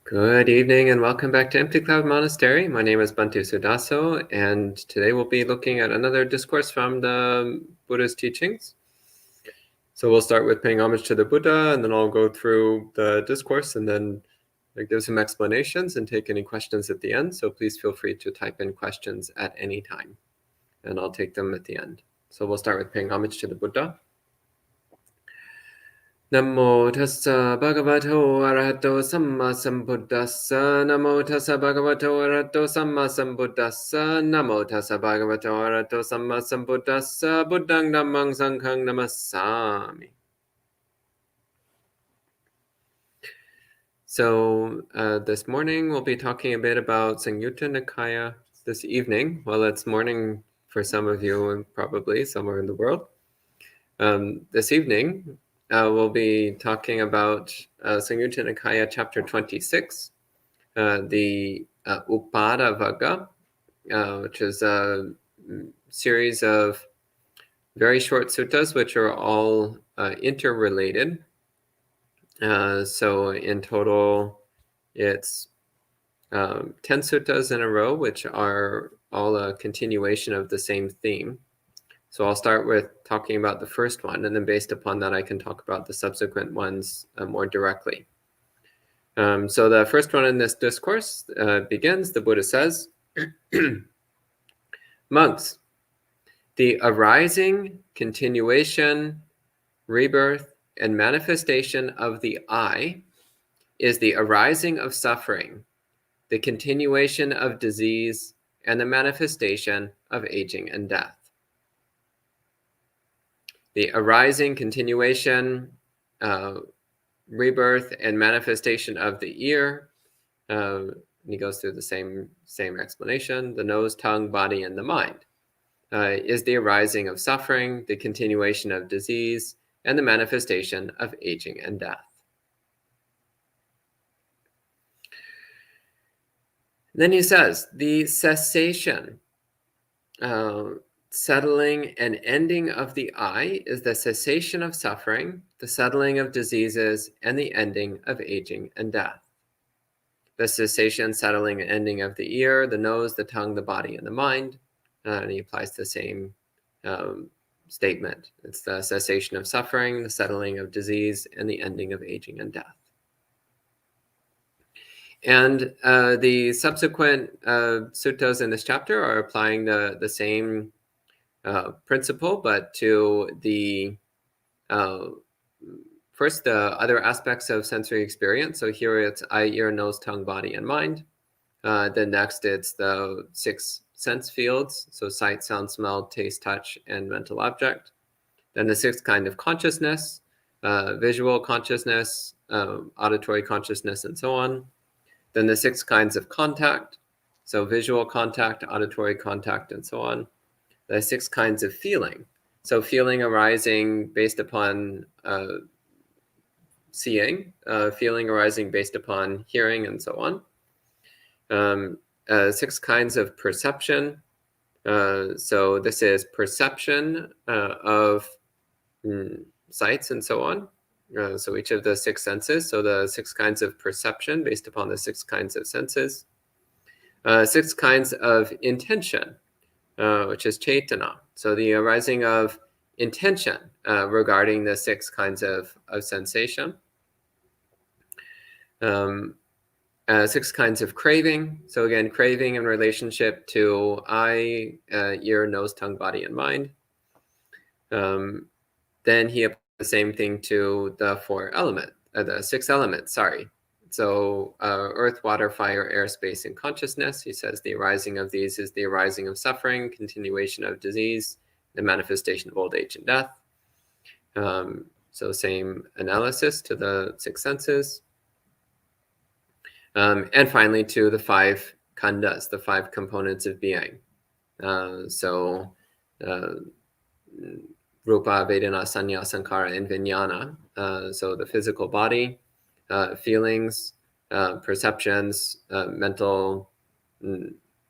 Good evening and welcome back to Empty Cloud Monastery. My name is Bhante Suddhāso, and today we'll be looking at another discourse from the Buddha's teachings. So we'll start with paying homage to the Buddha, and then I'll go through the discourse and then give some explanations and take any questions at the end. So please feel free to type in questions at any time, and I'll take them at the end. So we'll start with paying homage to the Buddha. Namo tassa bhagavato arahato samma sambuddhassa. Namo tassa bhagavato arahato samma sambuddhassa. Namo tassa bhagavato arahato samma sambuddhassa. Buddhang dhammang sanghang namassami. So this morning we'll be talking a bit about Samyutta Nikaya. This evening, well, it's morning for some of you and probably somewhere in the world. This evening, we'll be talking about Samyutta Nikaya chapter 26, the Uppādasaṁyutta, which is a series of very short suttas which are all interrelated. So in total, it's 10 suttas in a row, which are all a continuation of the same theme. So I'll start with talking about the first one, and then based upon that, I can talk about the subsequent ones more directly. So the first one in this discourse begins, the Buddha says, monks, the arising, continuation, rebirth, and manifestation of the I is the arising of suffering, the continuation of disease, and the manifestation of aging and death. The arising, continuation, rebirth, and manifestation of the ear. He goes through the same explanation. The nose, tongue, body, and the mind is the arising of suffering, the continuation of disease, and the manifestation of aging and death. Then he says, the cessation, settling and ending of the I is the cessation of suffering, the settling of diseases, and the ending of aging and death. The cessation, settling, and ending of the ear, the nose, the tongue, the body, and the mind. And he applies the same statement. It's the cessation of suffering, the settling of disease, and the ending of aging and death. And the subsequent suttas in this chapter are applying the same principle, but to the first, the other aspects of sensory experience. So here it's eye, ear, nose, tongue, body, and mind. Then next it's the 6 sense fields. So sight, sound, smell, taste, touch, and mental object. Then the 6th kind of consciousness, visual consciousness, auditory consciousness, and so on. Then the 6 kinds of contact. So visual contact, auditory contact, and so on. The 6 kinds of feeling. So feeling arising based upon seeing, feeling arising based upon hearing, and so on. 6 kinds of perception. So this is perception of sights and so on. So each of the 6 senses. So the 6 kinds of perception based upon the 6 kinds of senses. 6 kinds of intention. Which is chaitana. So the arising of intention regarding the 6 kinds of sensation. 6 kinds of craving. So again, craving in relationship to eye, ear, nose, tongue, body, and mind. Then he applies the same thing to the 6 elements, sorry. So earth, water, fire, air, space, and consciousness. He says the arising of these is the arising of suffering, continuation of disease, the manifestation of old age and death. So same analysis to the 6 senses. And finally to the 5 khandhas, the 5 components of being. So rupa, vedana, sanya, sankara, and vijnana. So the physical body, feelings, perceptions, mental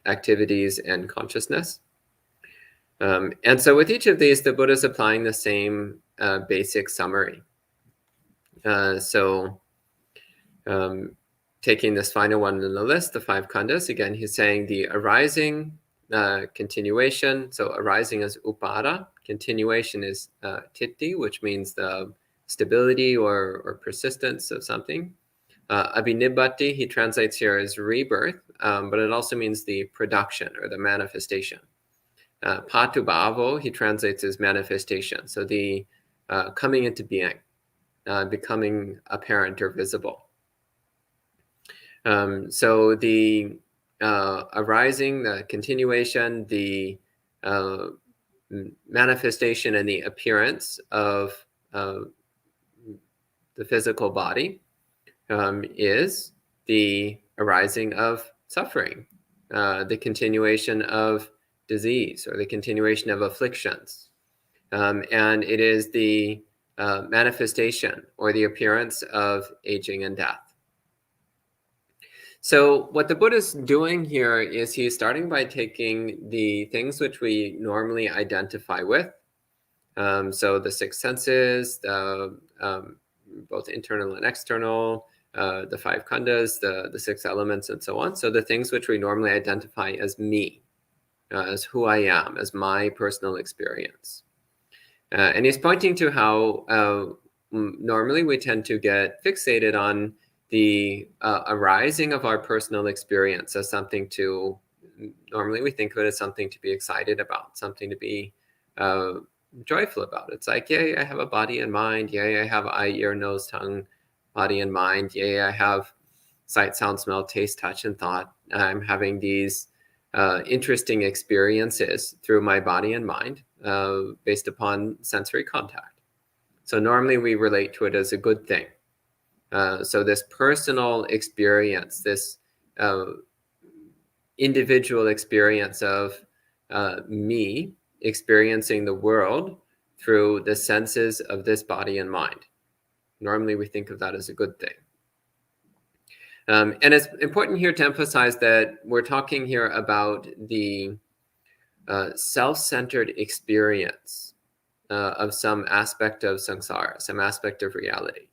activities, and consciousness. And so with each of these, the Buddha is applying the same basic summary. taking this final one in the list, the 5 khandhas, again, he's saying the arising, continuation. So arising is upada, continuation is titti, which means the stability or persistence of something. Abhinibbati, he translates here as rebirth, but it also means the production or the manifestation. Patubhavo, he translates as manifestation. So the coming into being, becoming apparent or visible. So the arising, the continuation, the manifestation and the appearance of the physical body is the arising of suffering, the continuation of disease or the continuation of afflictions. And it is the manifestation or the appearance of aging and death. So what the Buddha is doing here is he's starting by taking the things which we normally identify with. So the 6 senses, both internal and external, the 5 khandhas, the 6 elements, and so on. So the things which we normally identify as me, as who I am, as my personal experience. And he's pointing to how normally we tend to get fixated on the arising of our personal experience as something to, normally we think of it as something to be excited about, something to be joyful about. It's like, yay, I have a body and mind. Yay, I have eye, ear, nose, tongue, body and mind. Yay, I have sight, sound, smell, taste, touch, and thought. I'm having these interesting experiences through my body and mind based upon sensory contact. So normally we relate to it as a good thing. So this personal experience, this individual experience of me experiencing the world through the senses of this body and mind. Normally we think of that as a good thing. And it's important here to emphasize that we're talking here about the self-centered experience of some aspect of samsara, some aspect of reality.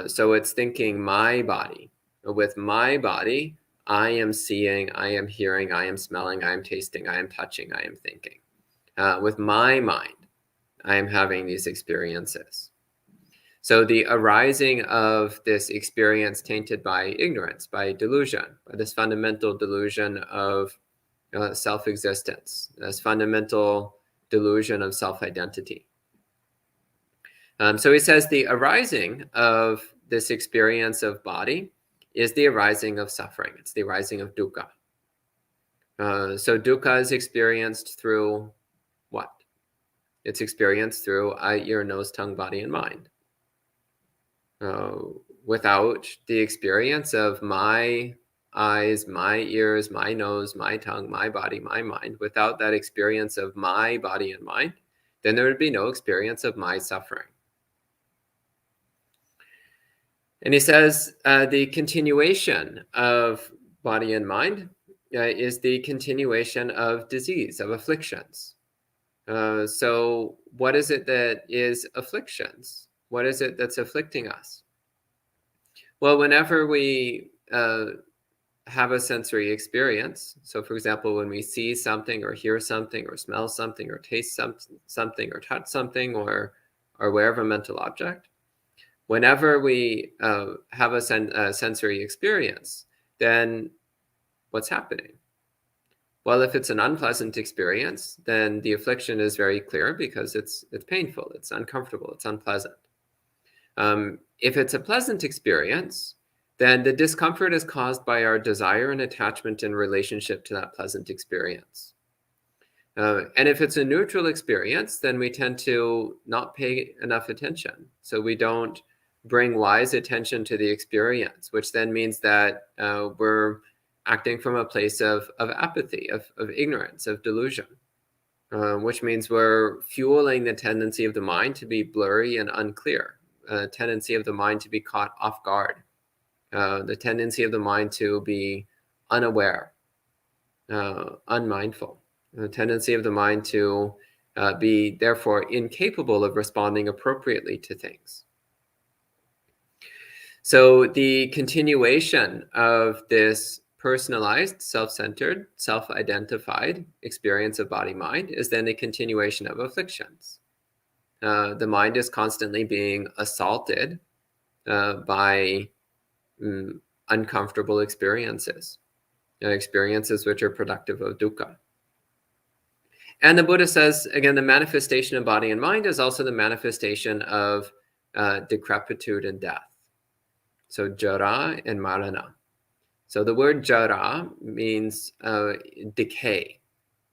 So it's thinking my body. With my body, I am seeing, I am hearing, I am smelling, I am tasting, I am touching, I am thinking. With my mind, I am having these experiences. So the arising of this experience tainted by ignorance, by delusion, by this fundamental delusion of self-existence, this fundamental delusion of self-identity. So he says the arising of this experience of body is the arising of suffering. It's the arising of dukkha. So dukkha is experienced through what? It's experienced through eye, ear, nose, tongue, body, and mind. Without the experience of my eyes, my ears, my nose, my tongue, my body, my mind, without that experience of my body and mind, then there would be no experience of my suffering. And he says the continuation of body and mind is the continuation of disease, of afflictions. So what is it that is afflictions? What is it that's afflicting us? Well, whenever we have a sensory experience, so for example, when we see something or hear something or smell something or taste something or touch something or aware a mental object, whenever we have a sensory experience, then what's happening? Well, if it's an unpleasant experience, then the affliction is very clear because it's painful, it's uncomfortable, it's unpleasant. If it's a pleasant experience, then the discomfort is caused by our desire and attachment in relationship to that pleasant experience. And if it's a neutral experience, then we tend to not pay enough attention. So we don't bring wise attention to the experience, which then means that we're acting from a place of apathy, of ignorance, of delusion, which means we're fueling the tendency of the mind to be blurry and unclear, a tendency of the mind to be caught off guard, the tendency of the mind to be unaware, unmindful, the tendency of the mind to be therefore incapable of responding appropriately to things. So the continuation of this personalized, self-centered, self-identified experience of body-mind is then the continuation of afflictions. The mind is constantly being assaulted by uncomfortable experiences, experiences which are productive of dukkha. And the Buddha says, again, the manifestation of body and mind is also the manifestation of decrepitude and death. So jara and marana. So the word jara means decay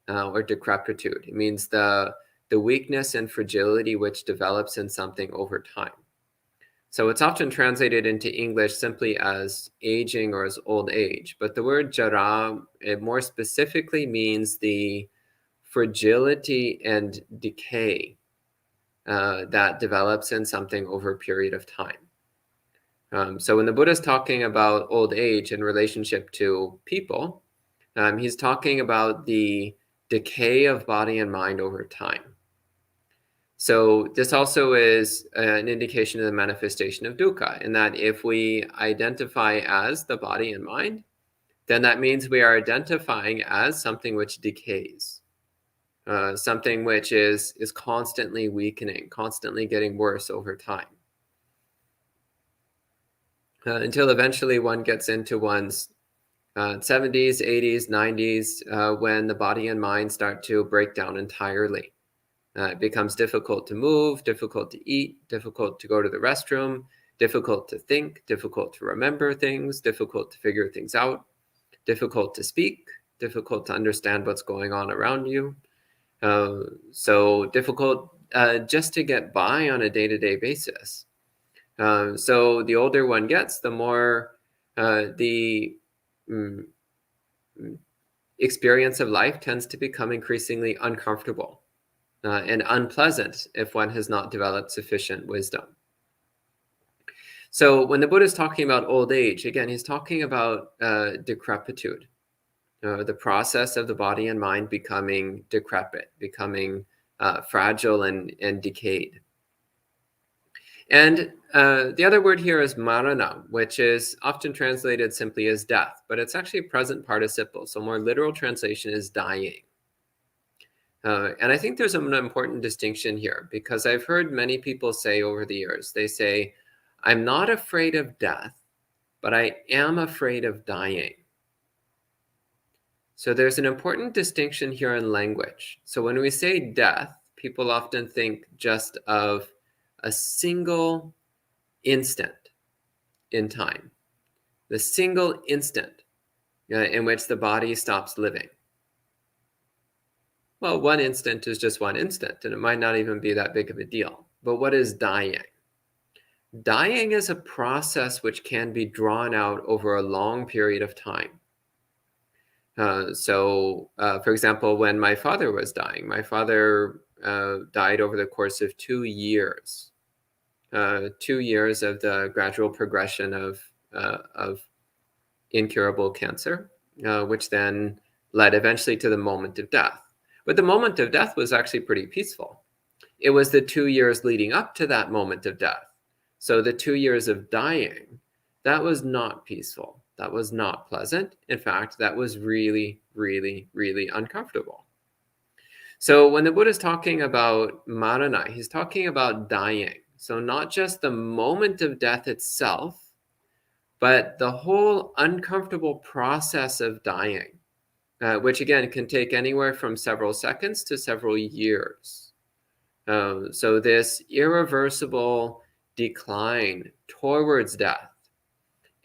or decrepitude. It means the weakness and fragility which develops in something over time. So it's often translated into English simply as aging or as old age. But the word jara, it more specifically means the fragility and decay that develops in something over a period of time. So when the Buddha is talking about old age in relationship to people, he's talking about the decay of body and mind over time. So this also is an indication of the manifestation of dukkha, in that if we identify as the body and mind, then that means we are identifying as something which decays, something which is constantly weakening, constantly getting worse over time. Until eventually one gets into one's 70s, 80s, 90s, when the body and mind start to break down entirely. It becomes difficult to move, difficult to eat, difficult to go to the restroom, difficult to think, difficult to remember things, difficult to figure things out, difficult to speak, difficult to understand what's going on around you. So difficult just to get by on a day-to-day basis. So the older one gets, the more the experience of life tends to become increasingly uncomfortable and unpleasant if one has not developed sufficient wisdom. So when the Buddha is talking about old age, again, he's talking about decrepitude, the process of the body and mind becoming decrepit, becoming fragile and decayed. And the other word here is marana, which is often translated simply as death, but it's actually a present participle. So more literal translation is dying. And I think there's an important distinction here, because I've heard many people say over the years, they say, I'm not afraid of death, but I am afraid of dying. So there's an important distinction here in language. So when we say death, people often think just of a single instant in time, the single instant in which the body stops living. Well, one instant is just one instant, and it might not even be that big of a deal. But what is dying? Dying is a process which can be drawn out over a long period of time. For example, when my father was dying, my father died over the course of 2 years. 2 years of the gradual progression of incurable cancer, which then led eventually to the moment of death. But the moment of death was actually pretty peaceful. It was the 2 years leading up to that moment of death. So the 2 years of dying, that was not peaceful. That was not pleasant. In fact, that was really, really, really uncomfortable. So when the Buddha is talking about marana, he's talking about dying. So not just the moment of death itself, but the whole uncomfortable process of dying, which again can take anywhere from several seconds to several years. So this irreversible decline towards death.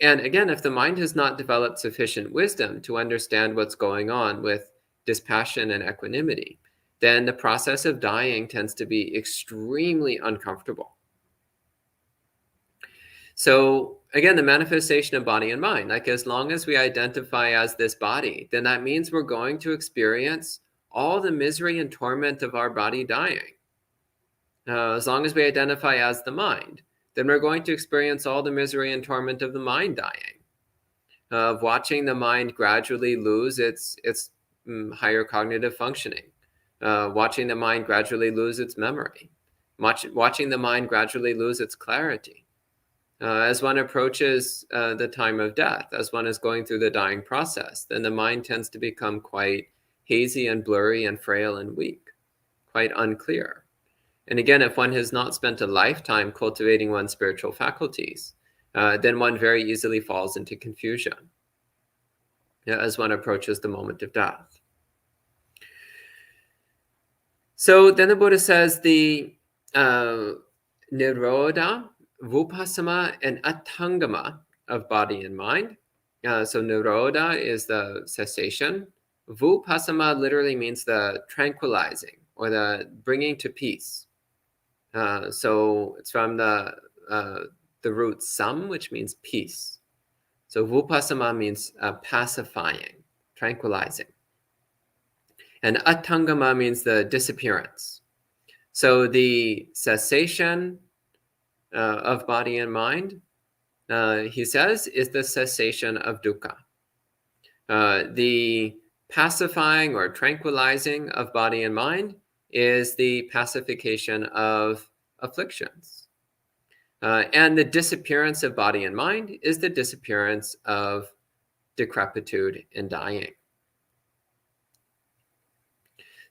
And again, if the mind has not developed sufficient wisdom to understand what's going on with dispassion and equanimity, then the process of dying tends to be extremely uncomfortable. So again, the manifestation of body and mind, like as long as we identify as this body, then that means we're going to experience all the misery and torment of our body dying. As long as we identify as the mind, then we're going to experience all the misery and torment of the mind dying, of watching the mind gradually lose its higher cognitive functioning, watching the mind gradually lose its memory, watching the mind gradually lose its clarity. As one approaches the time of death, as one is going through the dying process, then the mind tends to become quite hazy and blurry and frail and weak, quite unclear. And again, if one has not spent a lifetime cultivating one's spiritual faculties, then one very easily falls into confusion as one approaches the moment of death. So then the Buddha says the Nirodha, Vupassama, and Atthangama of body and mind. So Nirodha is the cessation. Vupassama literally means the tranquilizing or the bringing to peace. So it's from the root sam, which means peace. So Vupassama means pacifying, tranquilizing. And Atthangama means the disappearance. So the cessation of body and mind, he says, is the cessation of dukkha. The pacifying or tranquilizing of body and mind is the pacification of afflictions. And the disappearance of body and mind is the disappearance of decrepitude and dying.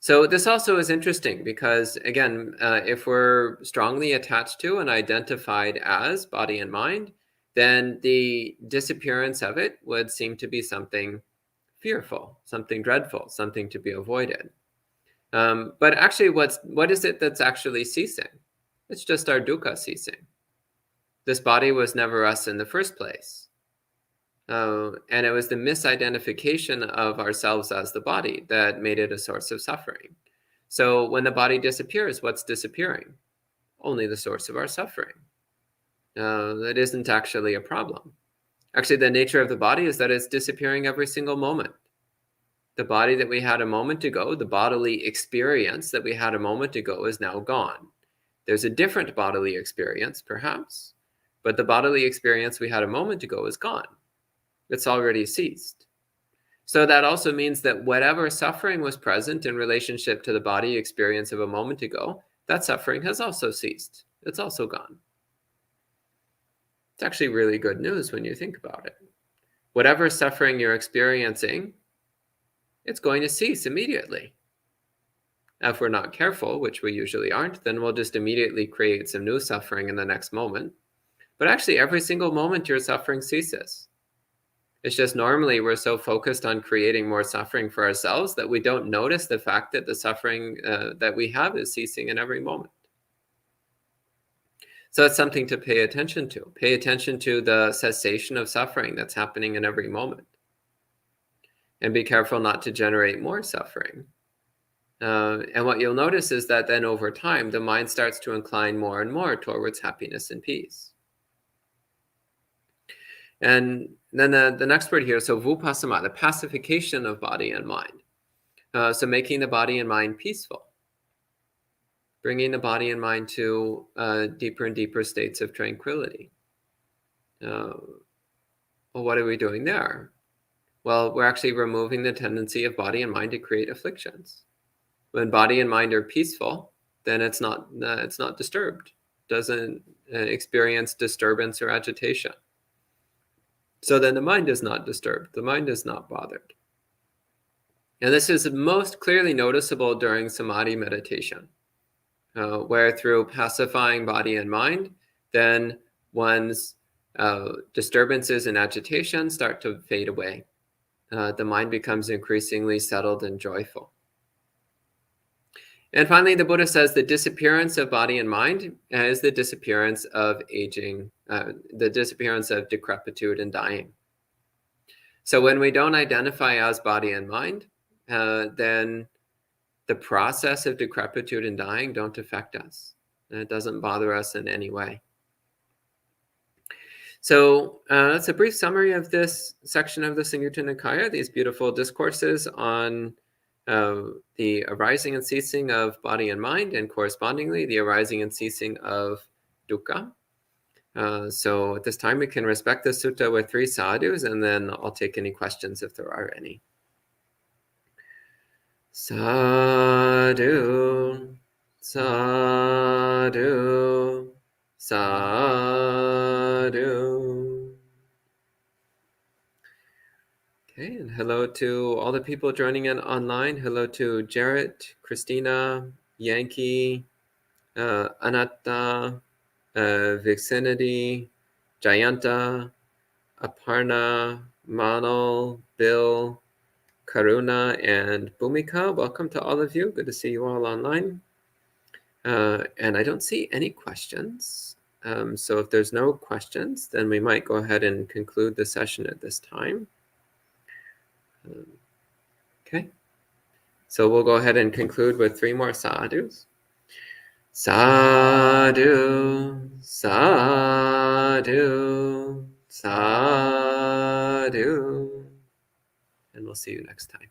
So this also is interesting because, again, if we're strongly attached to and identified as body and mind, then the disappearance of it would seem to be something fearful, something dreadful, something to be avoided. But actually, what is it that's actually ceasing? It's just our dukkha ceasing. This body was never us in the first place. And it was the misidentification of ourselves as the body that made it a source of suffering. So when the body disappears, what's disappearing? Only the source of our suffering. That isn't actually a problem. Actually, the nature of the body is that it's disappearing every single moment. The body that we had a moment ago, the bodily experience that we had a moment ago is now gone. There's a different bodily experience, perhaps, but the bodily experience we had a moment ago is gone. It's already ceased. So that also means that whatever suffering was present in relationship to the body experience of a moment ago, that suffering has also ceased. It's also gone. It's actually really good news when you think about it. Whatever suffering you're experiencing, it's going to cease immediately. If we're not careful, which we usually aren't, then we'll just immediately create some new suffering in the next moment. But actually, every single moment your suffering ceases. It's just normally we're so focused on creating more suffering for ourselves that we don't notice the fact that the suffering that we have is ceasing in every moment. So it's something to pay attention to. Pay attention to the cessation of suffering that's happening in every moment. And be careful not to generate more suffering. And what you'll notice is that then over time, the mind starts to incline more and more towards happiness and peace. And then the next word here, so vupassama, the pacification of body and mind. So making the body and mind peaceful. Bringing the body and mind to deeper and deeper states of tranquility. Well, what are we doing there? Well, we're actually removing the tendency of body and mind to create afflictions. When body and mind are peaceful, then it's not disturbed. Doesn't experience disturbance or agitation. So then the mind is not disturbed. The mind is not bothered. And this is most clearly noticeable during samadhi meditation, where through pacifying body and mind, then one's disturbances and agitation start to fade away. The mind becomes increasingly settled and joyful. And finally, the Buddha says the disappearance of body and mind is the disappearance of aging, the disappearance of decrepitude and dying. So when we don't identify as body and mind, then the process of decrepitude and dying don't affect us. It doesn't bother us in any way. So that's a brief summary of this section of the Samyutta Nikaya, these beautiful discourses on the arising and ceasing of body and mind, and correspondingly the arising and ceasing of dukkha. So at this time we can respect the sutta with 3 sadhus, and then I'll take any questions if there are any. Sadhu, sadhu, sadhu. Sadhu. Okay, and hello to all the people joining in online. Hello to Jarrett, Christina, Yankee, Anatta, Vixinity, Jayanta, Aparna, Manal, Bill, Karuna, and Bhumika. Welcome to all of you. Good to see you all online. And I don't see any questions. So if there's no questions, then we might go ahead and conclude the session at this time. Okay. So we'll go ahead and conclude with 3 more sadhus. Sadhu, sadhu, sadhu. And we'll see you next time.